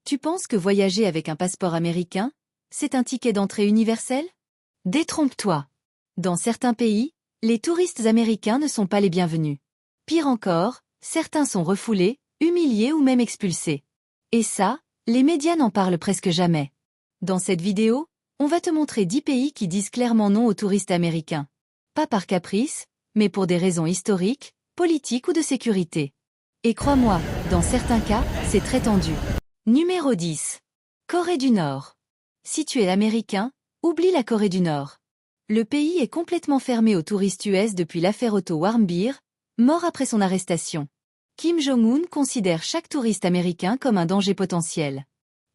Tu penses que voyager avec un passeport américain, c'est un ticket d'entrée universel? Détrompe-toi. Dans certains pays, les touristes américains ne sont pas les bienvenus. Pire encore, certains sont refoulés, humiliés ou même expulsés. Et ça, les médias n'en parlent presque jamais. Dans cette vidéo, on va te montrer 10 pays qui disent clairement non aux touristes américains. Pas par caprice, mais pour des raisons historiques, politiques ou de sécurité. Et crois-moi, dans certains cas, c'est très tendu. Numéro 10. Corée du Nord. Si tu es américain, oublie la Corée du Nord. Le pays est complètement fermé aux touristes US depuis l'affaire Otto Warmbier, mort après son arrestation. Kim Jong-un considère chaque touriste américain comme un danger potentiel.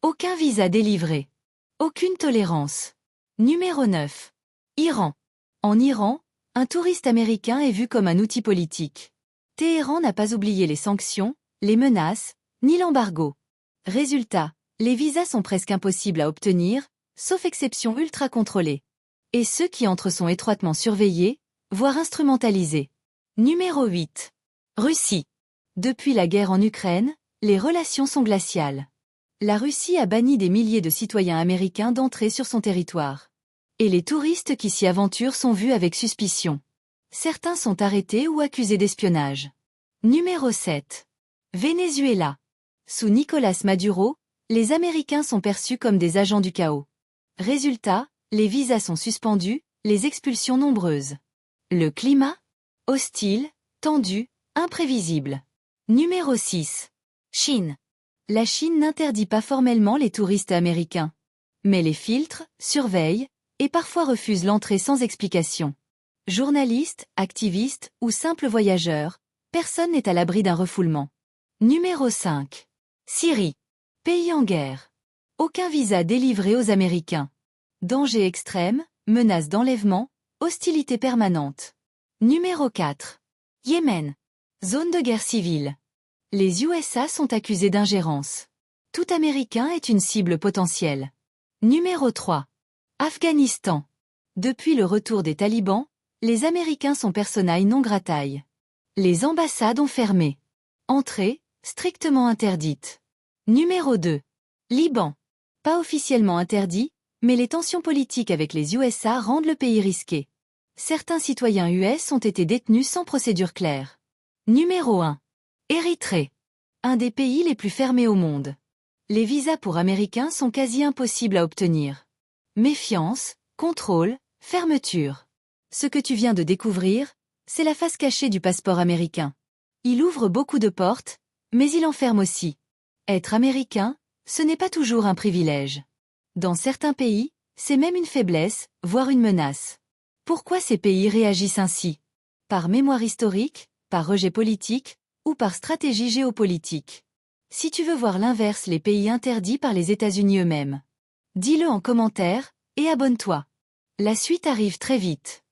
Aucun visa délivré. Aucune tolérance. Numéro 9. Iran. En Iran, un touriste américain est vu comme un outil politique. Téhéran n'a pas oublié les sanctions, les menaces, ni l'embargo. Résultat, les visas sont presque impossibles à obtenir, sauf exception ultra contrôlée. Et ceux qui entrent sont étroitement surveillés, voire instrumentalisés. Numéro 8. Russie. Depuis la guerre en Ukraine, les relations sont glaciales. La Russie a banni des milliers de citoyens américains d'entrer sur son territoire. Et les touristes qui s'y aventurent sont vus avec suspicion. Certains sont arrêtés ou accusés d'espionnage. Numéro 7. Venezuela. Sous Nicolás Maduro, les Américains sont perçus comme des agents du chaos. Résultat, les visas sont suspendus, les expulsions nombreuses. Le climat? Hostile, tendu, imprévisible. Numéro 6. Chine. La Chine n'interdit pas formellement les touristes américains. Mais les filtre, surveille, et parfois refuse l'entrée sans explication. Journalistes, activistes ou simples voyageurs, personne n'est à l'abri d'un refoulement. Numéro 5. Syrie. Pays en guerre. Aucun visa délivré aux Américains. Danger extrême, menace d'enlèvement, hostilité permanente. Numéro 4. Yémen. Zone de guerre civile. Les USA sont accusés d'ingérence. Tout Américain est une cible potentielle. Numéro 3. Afghanistan. Depuis le retour des talibans, les Américains sont personae non gratae. Les ambassades ont fermé. Entrée, strictement interdite. Numéro 2. Liban. Pas officiellement interdit, mais les tensions politiques avec les USA rendent le pays risqué. Certains citoyens US ont été détenus sans procédure claire. Numéro 1. Érythrée. Un des pays les plus fermés au monde. Les visas pour Américains sont quasi impossibles à obtenir. Méfiance, contrôle, fermeture. Ce que tu viens de découvrir, c'est la face cachée du passeport américain. Il ouvre beaucoup de portes, mais il enferme aussi. Être américain, ce n'est pas toujours un privilège. Dans certains pays, c'est même une faiblesse, voire une menace. Pourquoi ces pays réagissent ainsi? Par mémoire historique, par rejet politique, ou par stratégie géopolitique? Si tu veux voir l'inverse, les pays interdits par les États-Unis eux-mêmes, dis-le en commentaire, et abonne-toi. La suite arrive très vite.